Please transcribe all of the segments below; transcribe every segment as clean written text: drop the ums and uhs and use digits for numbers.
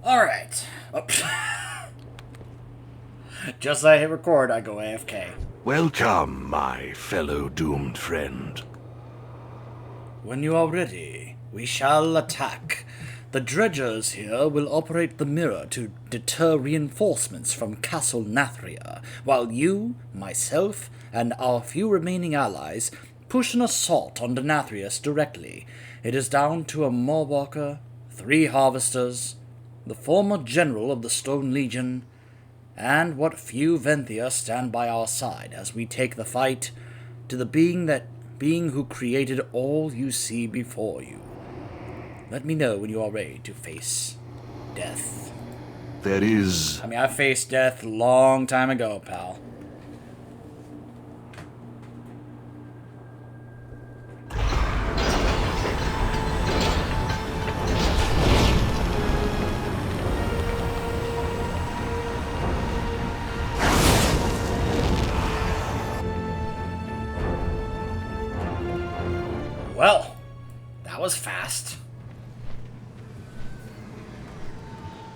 Alright. Oh. Just as I hit record, I go AFK. Welcome, my fellow doomed friend. When you are ready, we shall attack. The dredgers here will operate the mirror to deter reinforcements from Castle Nathria, while you, myself, and our few remaining allies push an assault on Denathrius directly. It is down to a Mawwalker, 3 harvesters, the former general of the Stone Legion, and what few Venthia stand by our side as we take the fight to the being who created all you see before you. Let me know when you are ready to face death. I faced death a long time ago, pal. Well, that was fast.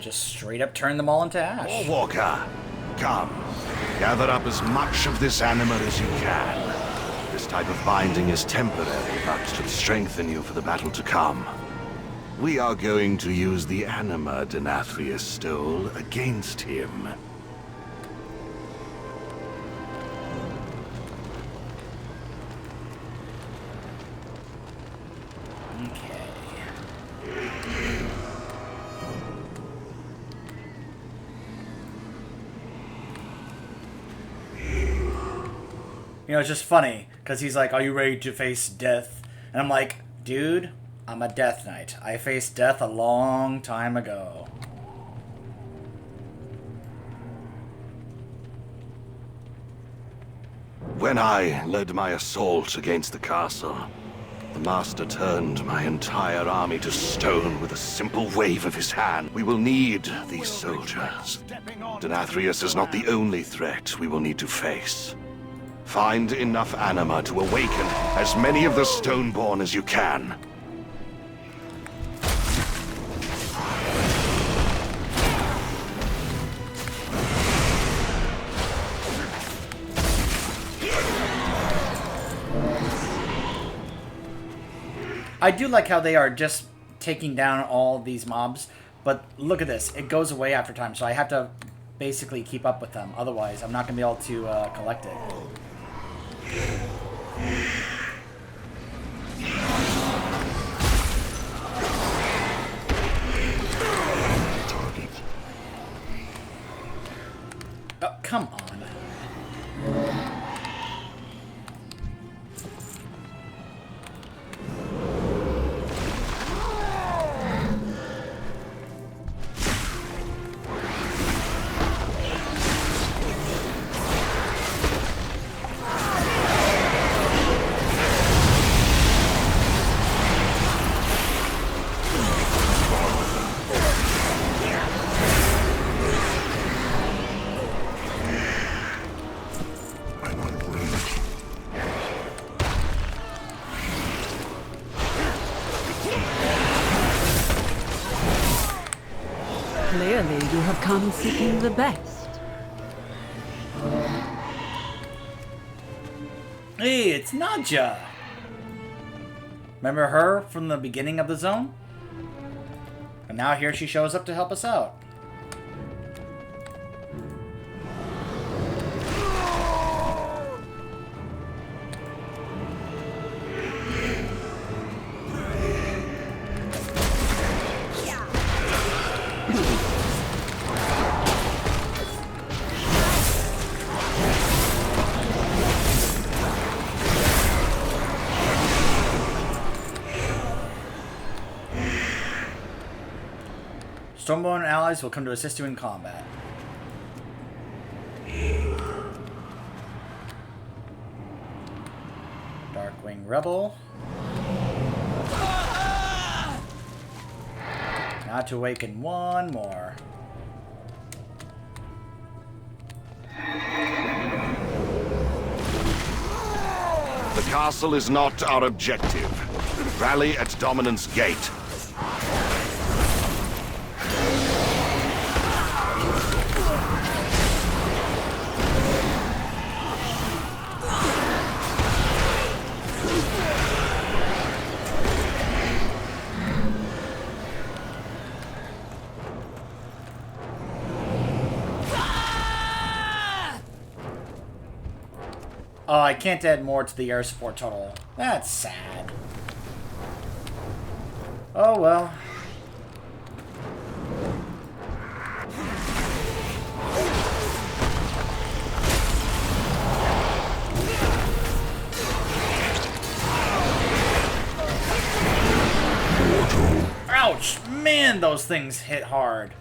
Just straight up turn them all into ash. Walker, come. Gather up as much of this anima as you can. This type of binding is temporary, but should strengthen you for the battle to come. We are going to use the anima Denathrius stole against him. You know, it's just funny, because he's like, are you ready to face death? And I'm like, dude, I'm a death knight. I faced death a long time ago. When I led my assault against the castle, the Master turned my entire army to stone with a simple wave of his hand. We will need these soldiers. Denathrius is not the only threat we will need to face. Find enough anima to awaken as many of the Stoneborn as you can. I do like how they are just taking down all these mobs, but look at this. It goes away after time, so I have to basically keep up with them. Otherwise, I'm not going to be able to collect it. Oh, come on. Clearly, you have come seeking the best. Hey, it's Nadja! Remember her from the beginning of the zone? And now here she shows up to help us out. Stormborn allies will come to assist you in combat. Darkwing Rebel. Not to awaken one more. The castle is not our objective. Rally at Dominant's Gate. Oh, I can't add more to the air support total. That's sad. Oh well. Ouch! Man, those things hit hard.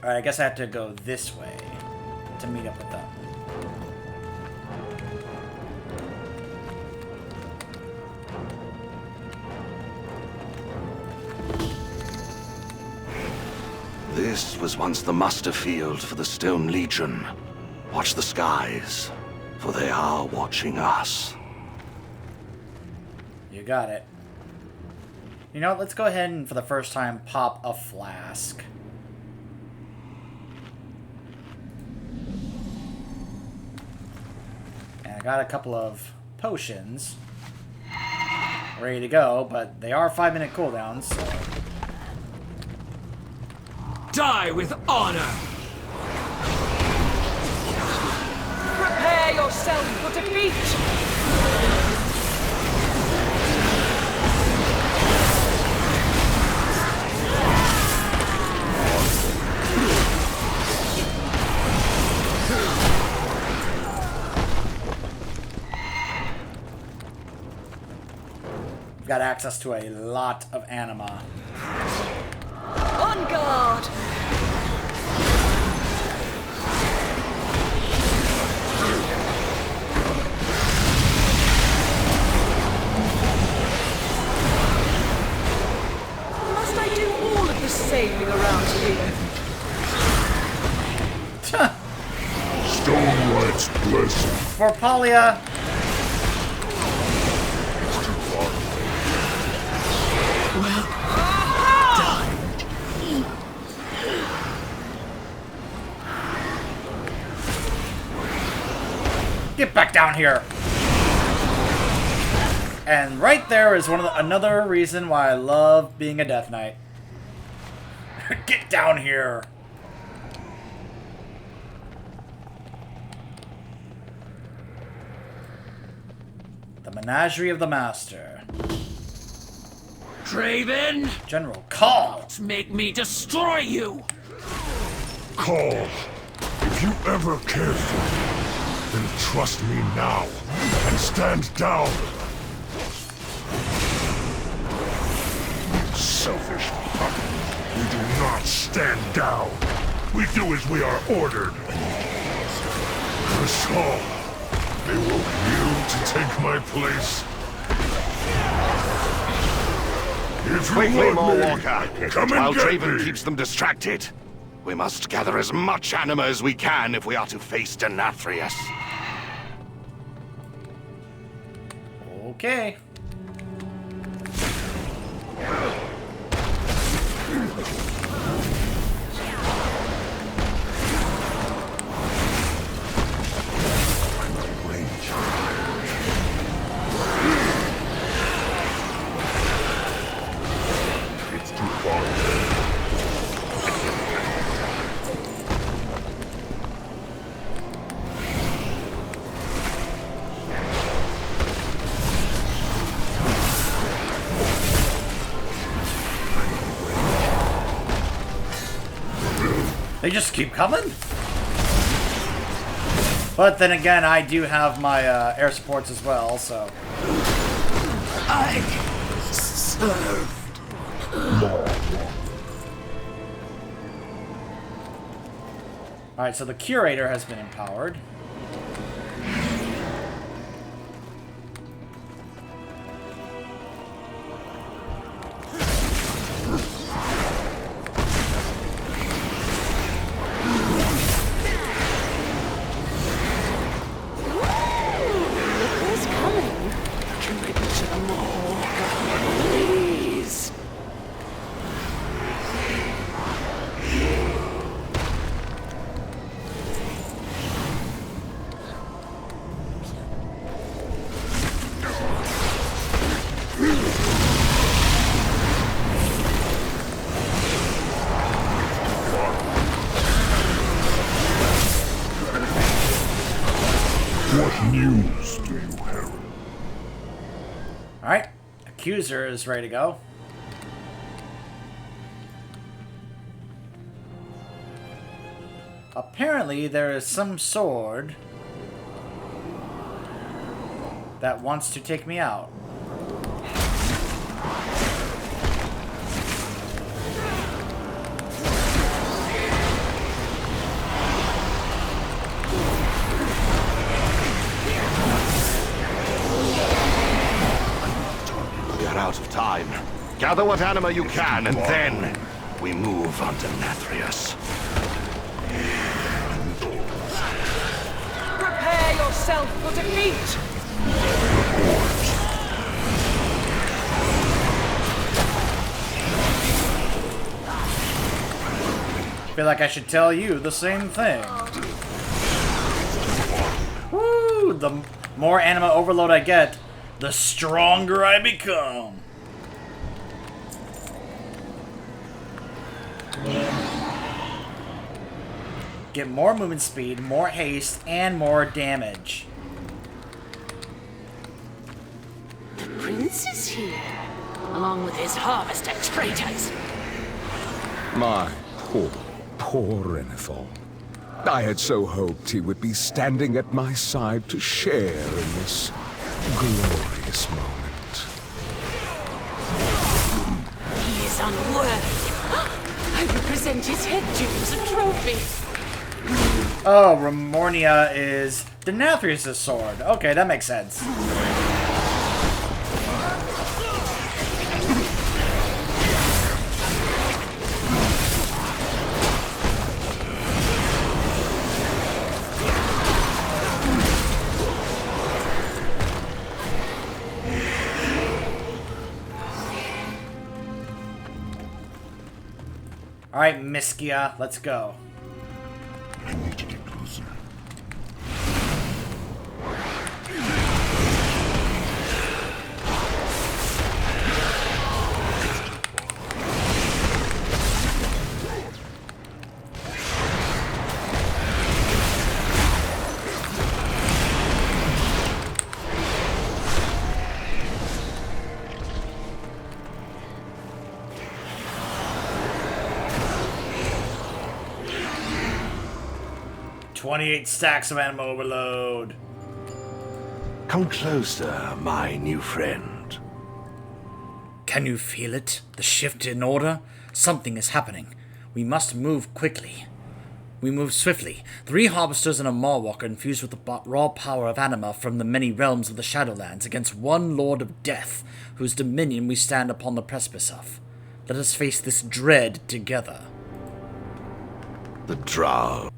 Alright, I guess I have to go this way to meet up with them. This was once the muster field for the Stone Legion. Watch the skies, for they are watching us. You got it. You know what, let's go ahead and for the first time pop a flask. And I got a couple of potions ready to go, but they are 5-minute cooldowns, so... Die with honor! Prepare yourself for defeat! We've got access to a lot of anima. On guard! Must I do all of the sailing around here? Stone White's blessing. For Palia! It's too far. Get back down here! And right there is another reason why I love being a Death Knight. Get down here! The Menagerie of the Master. Draven, General Call! make me destroy you! Call. If you ever cared for me, then trust me now and stand down. You selfish puppet. We do not stand down. We do as we are ordered. Crystal, they will you to take my place. If you Quickly, want more me, Walker. come While and get Draven me. keeps them distracted, we must gather as much anima as we can if we are to face Denathrius. Okay. It's too far. They just keep coming? But then again, I do have my air supports as well, so... I served. Alright, so the Curator has been empowered. Who's coming? Can I picture them all? Please. Alright, Accuser is ready to go. Apparently there is some sword that wants to take me out. We are out of time. Gather what anima you can, and then we move on to Nathrius. Prepare yourself for defeat! Feel like I should tell you the same thing. Woo! The more anima overload I get, the stronger I become. Get more movement speed, more haste, and more damage. The prince is here, along with his harvest traitors. My poor Renethal. I had so hoped he would be standing at my side to share in this glorious moment. He is unworthy. I represent his head to you as a trophy. Oh, Remornia is Denathrius' sword. Okay, that makes sense. Alright, Miskia, let's go. I need to get closer. 28 stacks of anima overload. Come closer, my new friend. Can you feel it? The shift in order? Something is happening. We must move quickly. We move swiftly. 3 harvesters and a Marwalker infused with the raw power of anima from the many realms of the Shadowlands against one Lord of Death, whose dominion we stand upon the precipice of. Let us face this dread together. The Drow.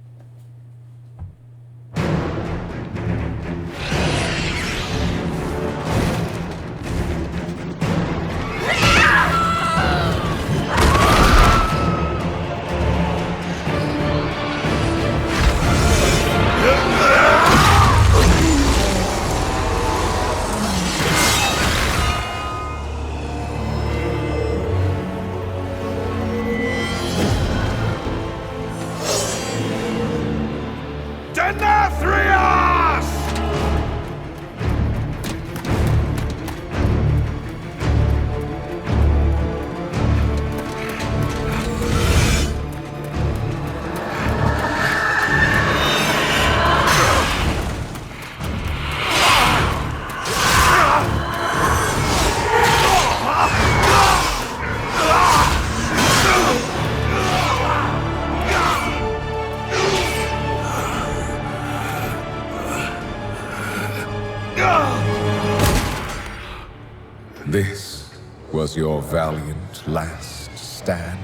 This was your valiant last stand.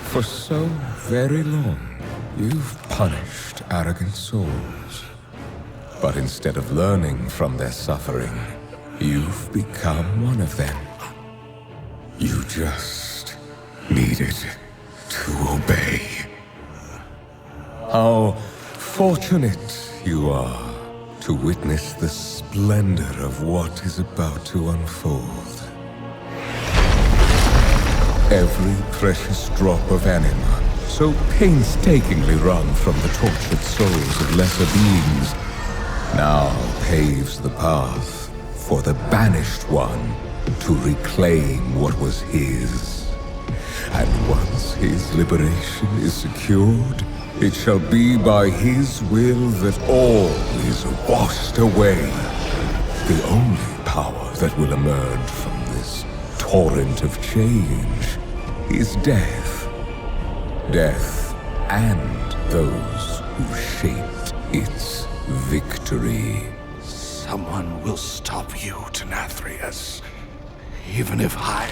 For so very long, you've punished arrogant souls. But instead of learning from their suffering, you've become one of them. You just needed to obey. How fortunate you are to witness the splendor of what is about to unfold. Every precious drop of anima so painstakingly wrung from the tortured souls of lesser beings, now paves the path for the banished one to reclaim what was his. And once his liberation is secured, it shall be by his will that all is washed away. The only power that will emerge from this torrent of change is death. Death and those who shaped its victory. Someone will stop you, Denathrius. Even if I...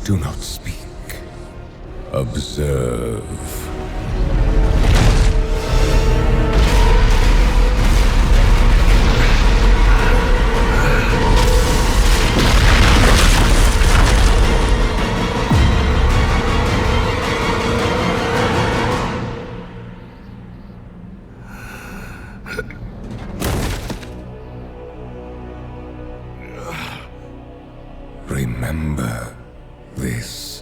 Do not speak. Observe. Remember this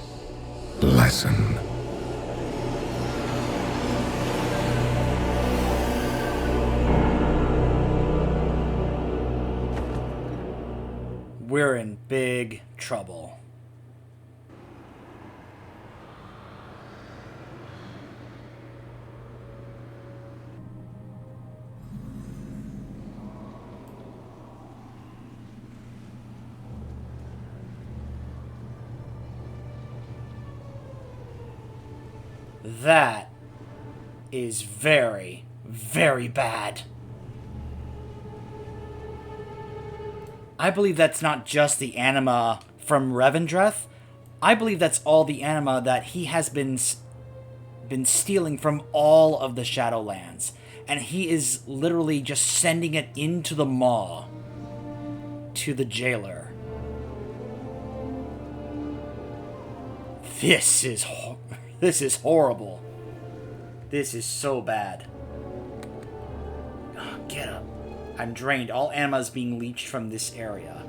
lesson. We're in big trouble. That is very, very bad. I believe that's not just the anima from Revendreth. I believe that's all the anima that he has been stealing from all of the Shadowlands. And he is literally just sending it into the maw to the jailer. This is horrible. This is so bad. Oh, get up. I'm drained. All anima is being leached from this area.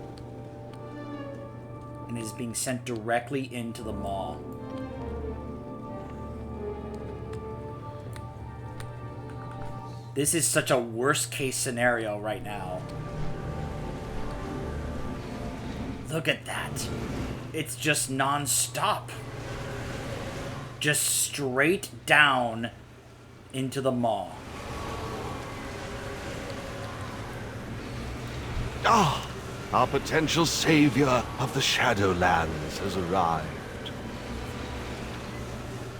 And is being sent directly into the maw. This is such a worst case scenario right now. Look at that. It's just non-stop. Just straight down into the maw. Ah! Our potential savior of the Shadowlands has arrived.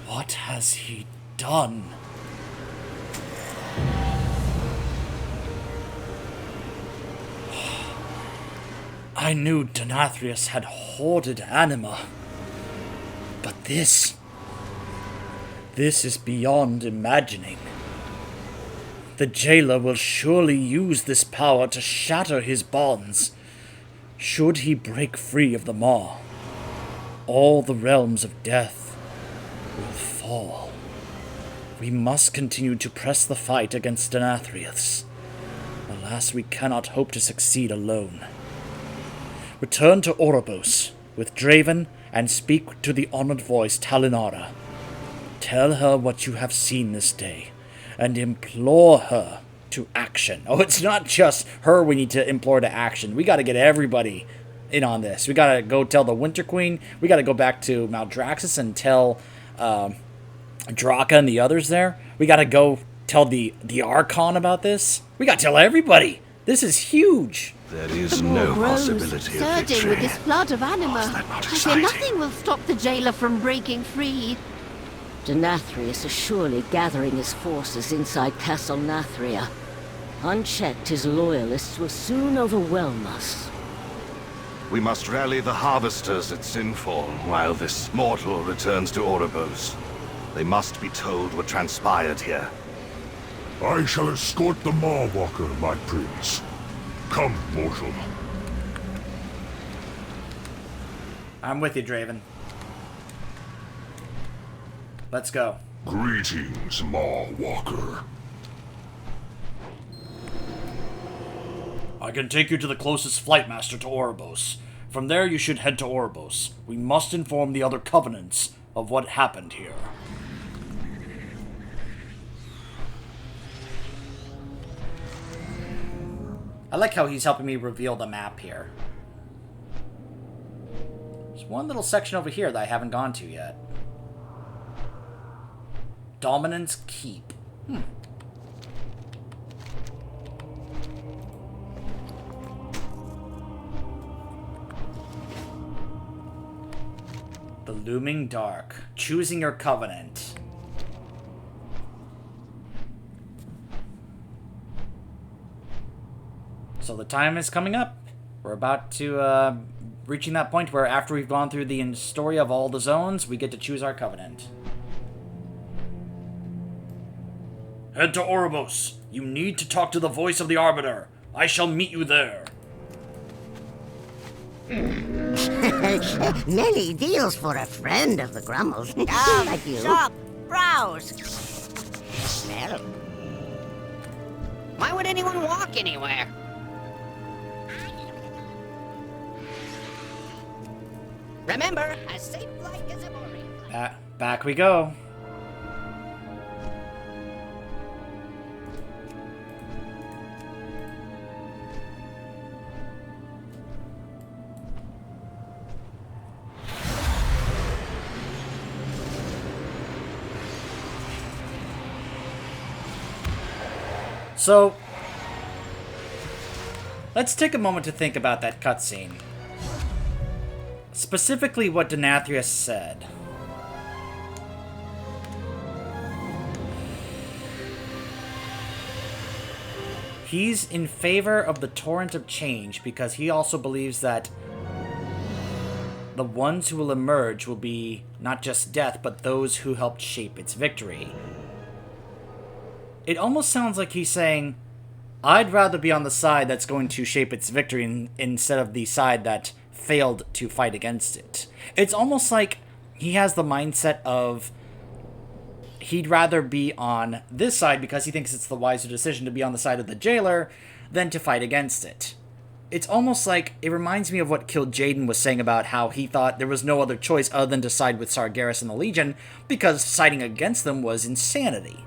What has he done? I knew Denathrius had hoarded anima. But this is beyond imagining. The jailer will surely use this power to shatter his bonds. Should he break free of the maw, all the realms of death will fall. We must continue to press the fight against Denathrius. Alas, we cannot hope to succeed alone. Return to Oribos with Draven and speak to the honored voice Talinara. Tell her what you have seen this day, and implore her to action. Oh, it's not just her we need to implore to action. We got to get everybody in on this. We got to go tell the Winter Queen. We got to go back to Mount Draxus and tell Draka and the others there. We got to go tell the Archon about this. We got to tell everybody. This is huge. There is no possibility of surging victory. with this flood of anima. is that not I fear exciting? nothing will stop the jailer from breaking free. Denathrius is surely gathering his forces inside Castle Nathria. Unchecked, his loyalists will soon overwhelm us. We must rally the harvesters at Sinfall while this mortal returns to Oribos. They must be told what transpired here. I shall escort the Mawwalker, my prince. Come, mortal. I'm with you, Draven. Let's go. Greetings, Mawwalker. I can take you to the closest flight master to Oribos. From there, you should head to Oribos. We must inform the other covenants of what happened here. I like how he's helping me reveal the map here. There's one little section over here that I haven't gone to yet. Dominance Keep. The Looming Dark. Choosing your covenant. So the time is coming up. We're about to, reaching that point where after we've gone through the story of all the zones, we get to choose our covenant. Head to Oribos. You need to talk to the voice of the Arbiter. I shall meet you there. Many deals for a friend of the Grummels. Like you. Shop, browse. Smell. Why would anyone walk anywhere? Remember, a safe flight is a boring flight. Back we go. So, let's take a moment to think about that cutscene. Specifically what Denathrius said. He's in favor of the torrent of change because he also believes that the ones who will emerge will be not just death, but those who helped shape its victory. It almost sounds like he's saying, I'd rather be on the side that's going to shape its victory instead of the side that failed to fight against it. It's almost like he has the mindset of he'd rather be on this side because he thinks it's the wiser decision to be on the side of the jailer than to fight against it. It's almost like, it reminds me of what Killed Jaden was saying about how he thought there was no other choice other than to side with Sargeras and the Legion because siding against them was insanity.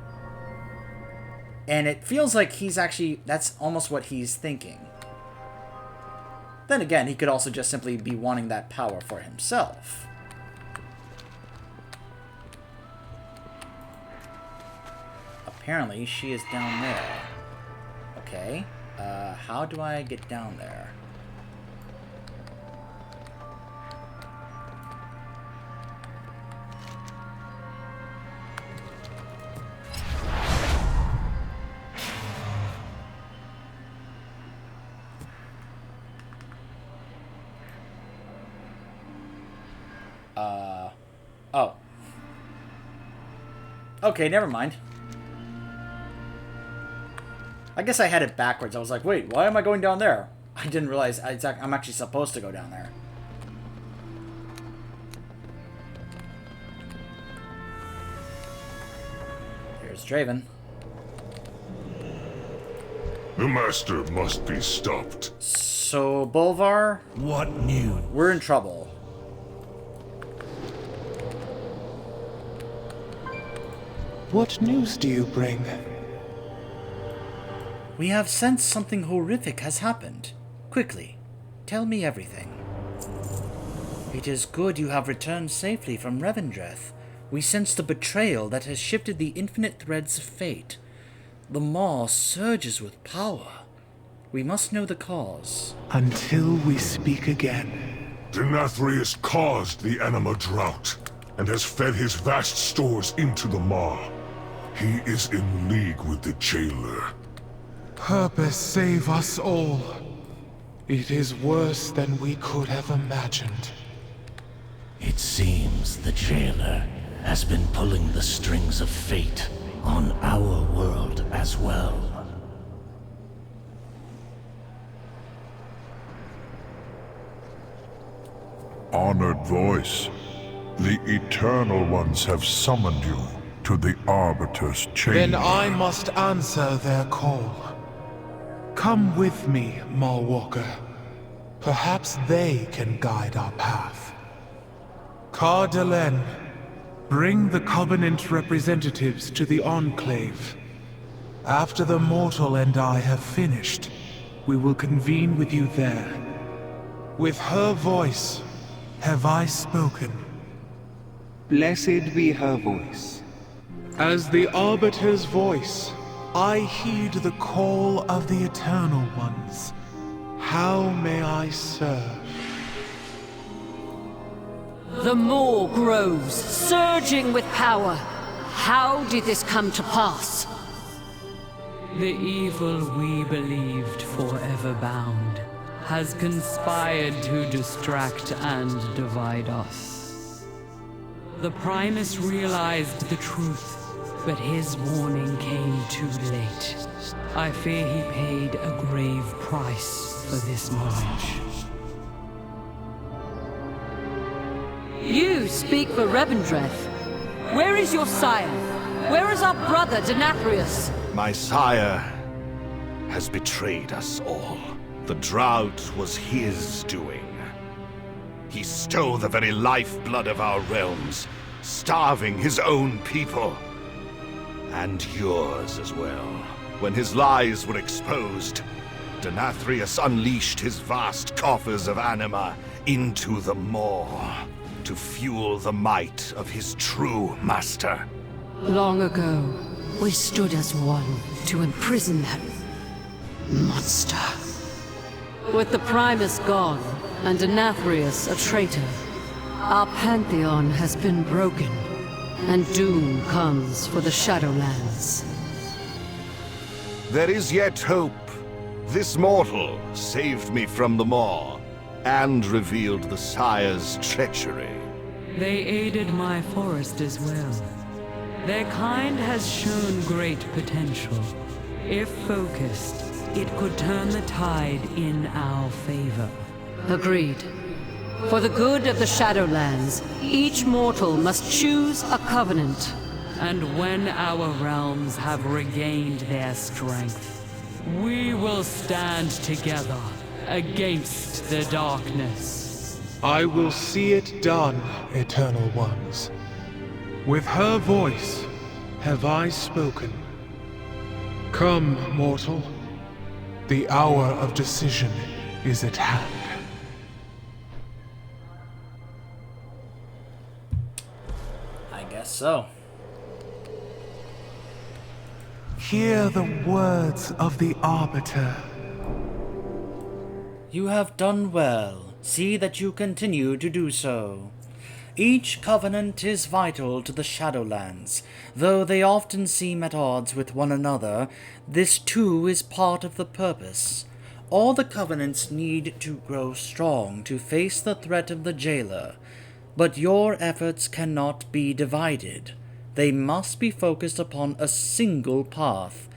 And it feels like that's almost what he's thinking. Then again, he could also just simply be wanting that power for himself. Apparently, she is down there. Okay, how do I get down there? Oh. Okay, never mind. I guess I had it backwards. I was like, wait, why am I going down there? I didn't realize I'm actually supposed to go down there. Here's Draven. The Master must be stopped. So, Bolvar, What news? we're in trouble. What news do you bring? We have sensed something horrific has happened. Quickly, tell me everything. It is good you have returned safely from Revendreth. We sense the betrayal that has shifted the infinite threads of fate. The maw surges with power. We must know the cause. Until we speak again. Denathrius caused the anima drought, and has fed his vast stores into the maw. He is in league with the jailer. Purpose save us all. It is worse than we could have imagined. It seems the jailer has been pulling the strings of fate on our world as well. Honored voice, the Eternal Ones have summoned you to the Arbiter's chamber. Then I must answer their call. Come with me, Mawwalker. Perhaps they can guide our path. Cardelen, bring the Covenant representatives to the Enclave. After the mortal and I have finished, we will convene with you there. With her voice have I spoken. Blessed be her voice. As the Arbiter's voice, I heed the call of the Eternal Ones. How may I serve? The Maw grows, surging with power. How did this come to pass? The evil we believed forever bound has conspired to distract and divide us. The Primus realized the truth, but his warning came too late. I fear he paid a grave price for this knowledge. You speak for Revendreth. Where is your sire? Where is our brother, Denathrius? My sire has betrayed us all. The drought was his doing. He stole the very lifeblood of our realms, starving his own people. And yours as well. When his lies were exposed, Denathrius unleashed his vast coffers of anima into the Maw to fuel the might of his true master. Long ago, we stood as one to imprison that monster. With the Primus gone, and Denathrius a traitor, our pantheon has been broken, and doom comes for the Shadowlands. There is yet hope. This mortal saved me from the Maw, and revealed the Sire's treachery. They aided my forest as well. Their kind has shown great potential. If focused, it could turn the tide in our favor. Agreed. For the good of the Shadowlands, each mortal must choose a covenant. And when our realms have regained their strength, we will stand together against the darkness. I will see it done, Eternal Ones. With her voice have I spoken. Come, mortal. The hour of decision is at hand. I guess so. Hear the words of the Arbiter. You have done well. See that you continue to do so. Each covenant is vital to the Shadowlands. Though they often seem at odds with one another, this too is part of the purpose. All the covenants need to grow strong to face the threat of the Jailer, but your efforts cannot be divided. They must be focused upon a single path.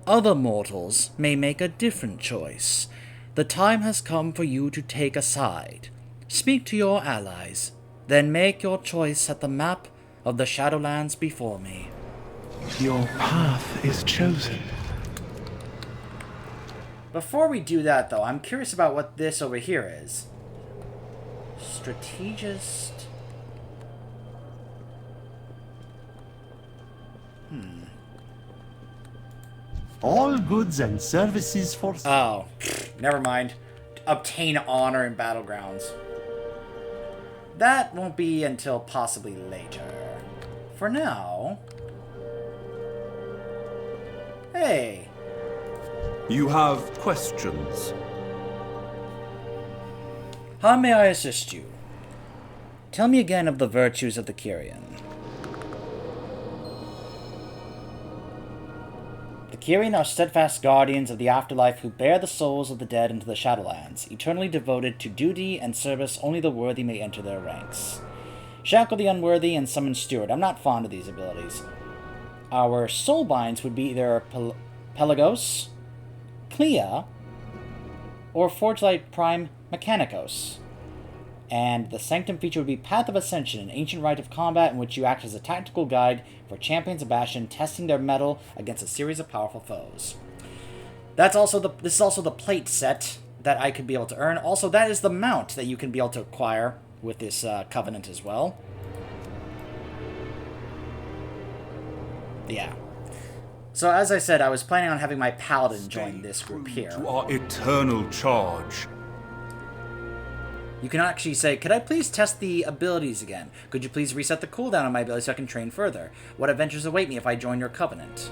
Other mortals may make a different choice. The time has come for you to take a side. Speak to your allies, then make your choice at the map of the Shadowlands before me. Your path is chosen. Before we do that, though, I'm curious about what this over here is. Strategist. All goods and services for... Oh, never mind. Obtain honor in battlegrounds. That won't be until possibly later. For now... Hey! You have questions? How may I assist you? Tell me again of the virtues of the Kyrian. The Kyrian are steadfast guardians of the afterlife who bear the souls of the dead into the Shadowlands, eternally devoted to duty and service. Only the worthy may enter their ranks. Shackle the unworthy and summon Steward. I'm not fond of these abilities. Our soulbinds would be either Pelagos, Clea, or Forgelight Prime Mechanicos. And the Sanctum feature would be Path of Ascension, an ancient rite of combat in which you act as a tactical guide for champions of Bastion, testing their mettle against a series of powerful foes. This is also the plate set that I could be able to earn. Also, that is the mount that you can be able to acquire with this covenant as well. Yeah. So as I said, I was planning on having my paladin join this group here. To our eternal charge. You can actually say, could I please test the abilities again? Could you please reset the cooldown on my abilities so I can train further? What adventures await me if I join your covenant?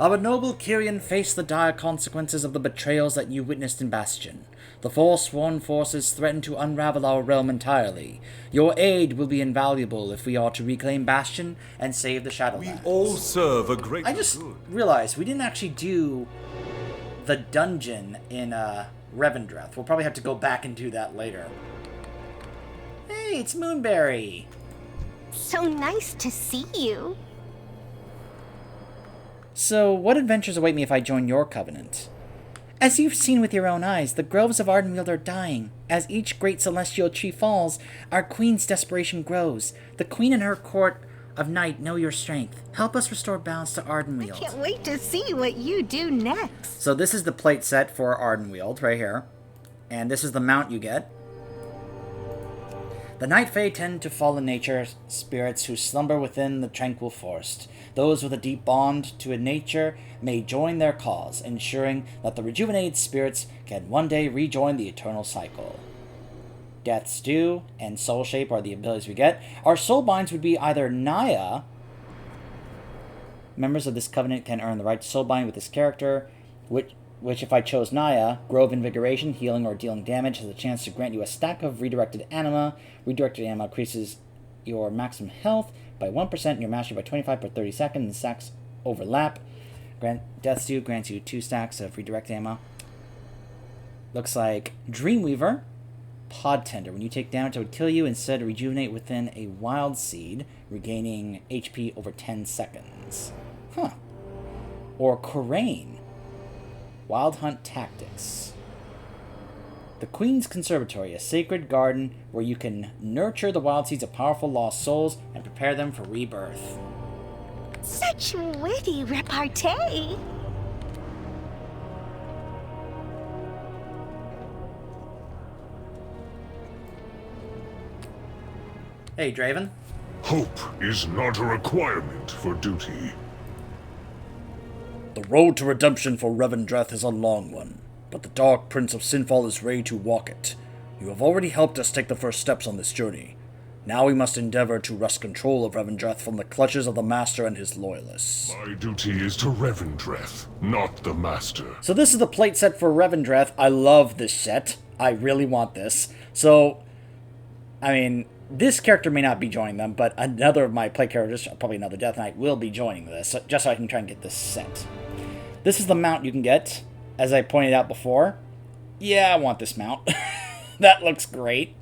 Our noble Kyrian faced the dire consequences of the betrayals that you witnessed in Bastion. The Forsworn forces threaten to unravel our realm entirely. Your aid will be invaluable if we are to reclaim Bastion and save the Shadowlands. We all serve a great I just realized we didn't actually do the dungeon in Revendreth. We'll probably have to go back and do that later. Hey, it's Moonberry! So nice to see you. So, what adventures await me if I join your covenant? As you've seen with your own eyes, the groves of Ardenweald are dying. As each great celestial tree falls, our queen's desperation grows. The queen and her court of night know your strength. Help us restore balance to Ardenweald. I can't wait to see what you do next. So this is the plate set for Ardenweald, right here. And this is the mount you get. The Night Fae tend to fallen nature spirits who slumber within the tranquil forest. Those with a deep bond to a nature may join their cause, ensuring that the rejuvenated spirits can one day rejoin the eternal cycle. Death's Due and Soul Shape are the abilities we get. Our soul binds would be either Naya. Members of this covenant can earn the right to soul bind with this character, which if I chose Naya, Grove Invigoration, healing or dealing damage, has a chance to grant you a stack of redirected anima. Redirected anima increases your maximum health by 1% and your mastery by 25 per 30 seconds, and stacks overlap. Death's Due grants you 2 stacks of redirected anima. Looks like Dreamweaver, Pod Tender. When you take damage, it would kill you. Instead, rejuvenate within a wild seed, regaining HP over 10 seconds. Huh. Or Corraine, Wild Hunt Tactics. The Queen's Conservatory, a sacred garden where you can nurture the wild seeds of powerful lost souls and prepare them for rebirth. Such witty repartee. Hey, Draven. Hope is not a requirement for duty. The road to redemption for Revendreth is a long one, but the Dark Prince of Sinfall is ready to walk it. You have already helped us take the first steps on this journey. Now we must endeavor to wrest control of Revendreth from the clutches of the Master and his loyalists. My duty is to Revendreth, not the Master. So this is the plate set for Revendreth. I love this set. I really want this. So, I mean, this character may not be joining them, but another of my play characters, probably another Death Knight, will be joining this, just so I can try and get this set. This is the mount you can get, as I pointed out before. Yeah, I want this mount. That looks great.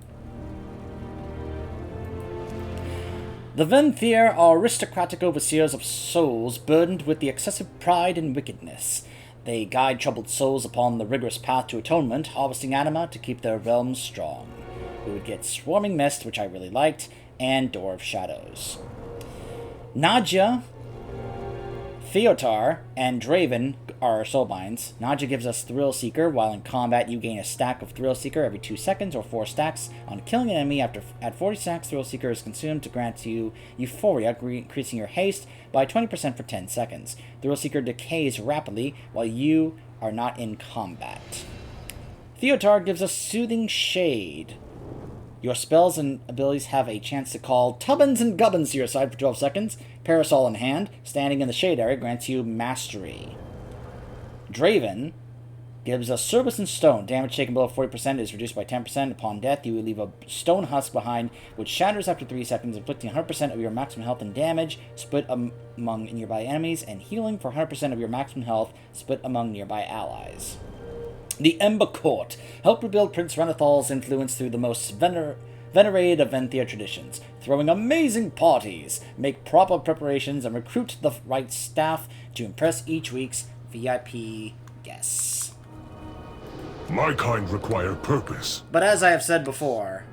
The Venthyr are aristocratic overseers of souls burdened with the excessive pride and wickedness. They guide troubled souls upon the rigorous path to atonement, harvesting anima to keep their realms strong. We would get Swarming Mist, which I really liked, and Door of Shadows. Nadja, Theotar, and Draven are soulbinds. Nadja gives us Thrill Seeker. While in combat, you gain a stack of Thrill Seeker every 2 seconds, or 4 stacks. On killing an enemy, at 40 stacks, Thrill Seeker is consumed to grant you Euphoria, increasing your haste by 20% for 10 seconds. Thrill Seeker decays rapidly while you are not in combat. Theotar gives us Soothing Shade. Your spells and abilities have a chance to call Tubbins and Gubbins to your side for 12 seconds. Parasol in hand, standing in the shade area, grants you Mastery. Draven gives us Service and Stone. Damage taken below 40% is reduced by 10%. Upon death, you will leave a stone husk behind, which shatters after 3 seconds, inflicting 100% of your maximum health and damage, split among nearby enemies, and healing for 100% of your maximum health, split among nearby allies. The Ember Court. Help rebuild Prince Renathal's influence through the most venerated of Venthyr traditions. Throwing amazing parties. Make proper preparations and recruit the right staff to impress each week's VIP guests. My kind require purpose. But as I have said before,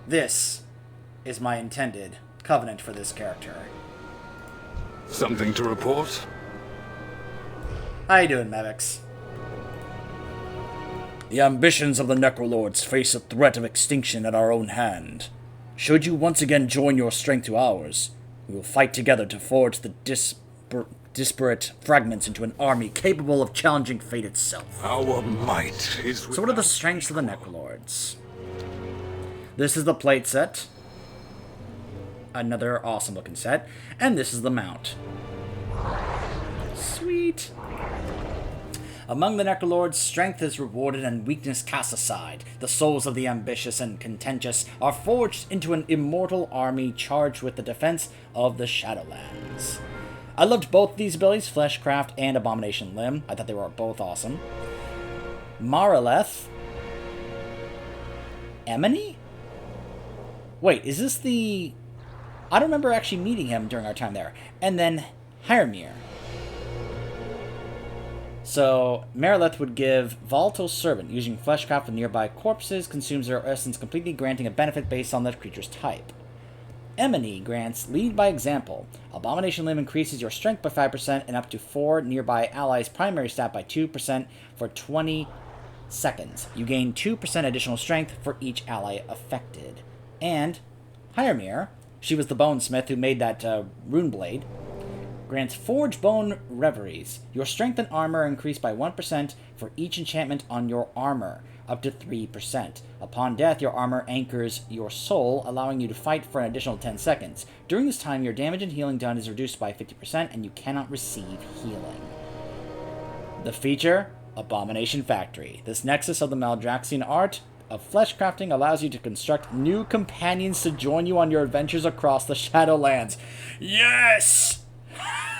this is my intended covenant for this character. Something to report? How you doing, Mevix? The ambitions of the Necrolords face a threat of extinction at our own hand. Should you once again join your strength to ours, we will fight together to forge the disparate fragments into an army capable of challenging fate itself. Our might is... So what are the strengths of the Necrolords? This is the plate set. Another awesome looking set. And this is the mount. Sweet. Among the Necrolords, strength is rewarded and weakness cast aside. The souls of the ambitious and contentious are forged into an immortal army charged with the defense of the Shadowlands. I loved both these abilities, Fleshcraft and Abomination Limb. I thought they were both awesome. Maraleth. Emily? Wait, is this the... I don't remember actually meeting him during our time there. And then Hyrmir. So, Maraleth would give Volatile Servant. Using Fleshcraft with nearby corpses consumes their essence, completely granting a benefit based on the creature's type. Emily grants Lead by Example. Abomination Limb increases your strength by 5% and up to 4 nearby allies' primary stat by 2% for 20 seconds. You gain 2% additional strength for each ally affected. And Hyrmir, she was the bonesmith who made that rune blade, grants Forge Bone Reveries. Your strength and armor increase by 1% for each enchantment on your armor, up to 3%. Upon death, your armor anchors your soul, allowing you to fight for an additional 10 seconds. During this time, your damage and healing done is reduced by 50%, and you cannot receive healing. The feature, Abomination Factory. This nexus of the Maldraxian art of flesh crafting allows you to construct new companions to join you on your adventures across the Shadowlands. Yes!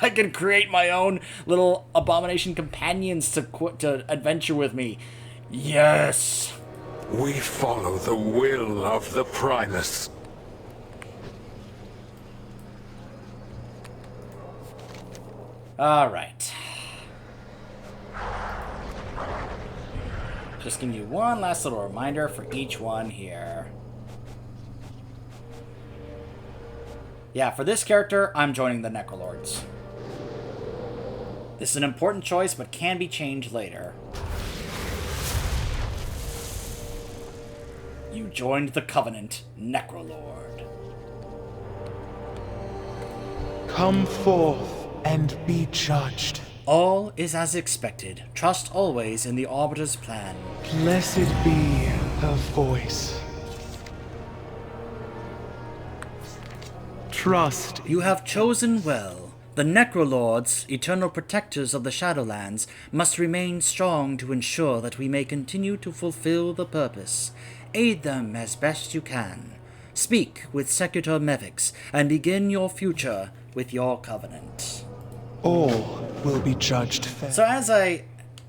I can create my own little abomination companions to adventure with me. Yes! We follow the will of the Primus. Alright. Just give you one last little reminder for each one here. Yeah, for this character, I'm joining the Necrolords. This is an important choice, but can be changed later. You joined the Covenant, Necrolord. Come forth and be judged. All is as expected. Trust always in the Arbiter's plan. Blessed be her voice. Trust. You have chosen well. The Necrolords, eternal protectors of the Shadowlands, must remain strong to ensure that we may continue to fulfill the purpose. Aid them as best you can. Speak with Secutor Mevix, and begin your future with your Covenant. All will be judged fair. So as I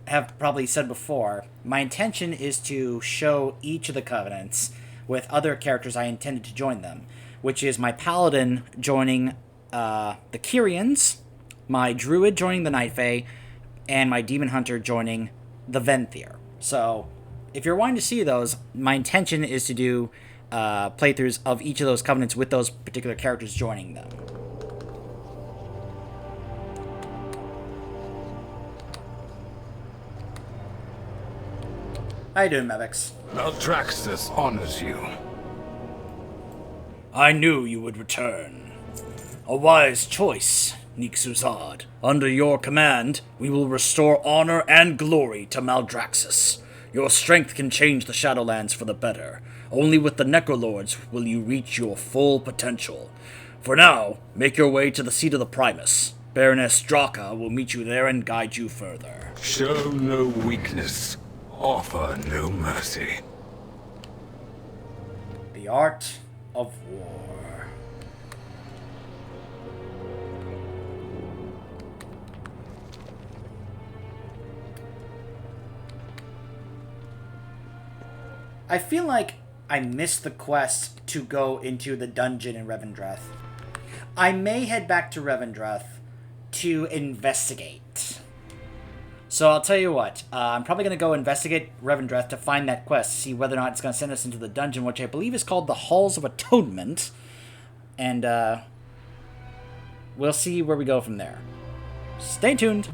have probably said before, my intention is to show each of the Covenants with other characters I intended to join them, which is my Paladin joining the Kyrians, my Druid joining the Night Fae, and my Demon Hunter joining the Venthyr. So, if you're wanting to see those, my intention is to do playthroughs of each of those Covenants with those particular characters joining them. How you doing, Mevix? Maldraxxus honors you. I knew you would return. A wise choice, Nixuzad. Under your command, we will restore honor and glory to Maldraxxus. Your strength can change the Shadowlands for the better. Only with the Necrolords will you reach your full potential. For now, make your way to the seat of the Primus. Baroness Draka will meet you there and guide you further. Show no weakness. Offer no mercy. The Art of War. I feel like I missed the quest to go into the dungeon in Revendreth. I may head back to Revendreth to investigate. So I'll tell you what, I'm probably going to go investigate Revendreth to find that quest, see whether or not it's going to send us into the dungeon, which I believe is called the Halls of Atonement. And we'll see where we go from there. Stay tuned.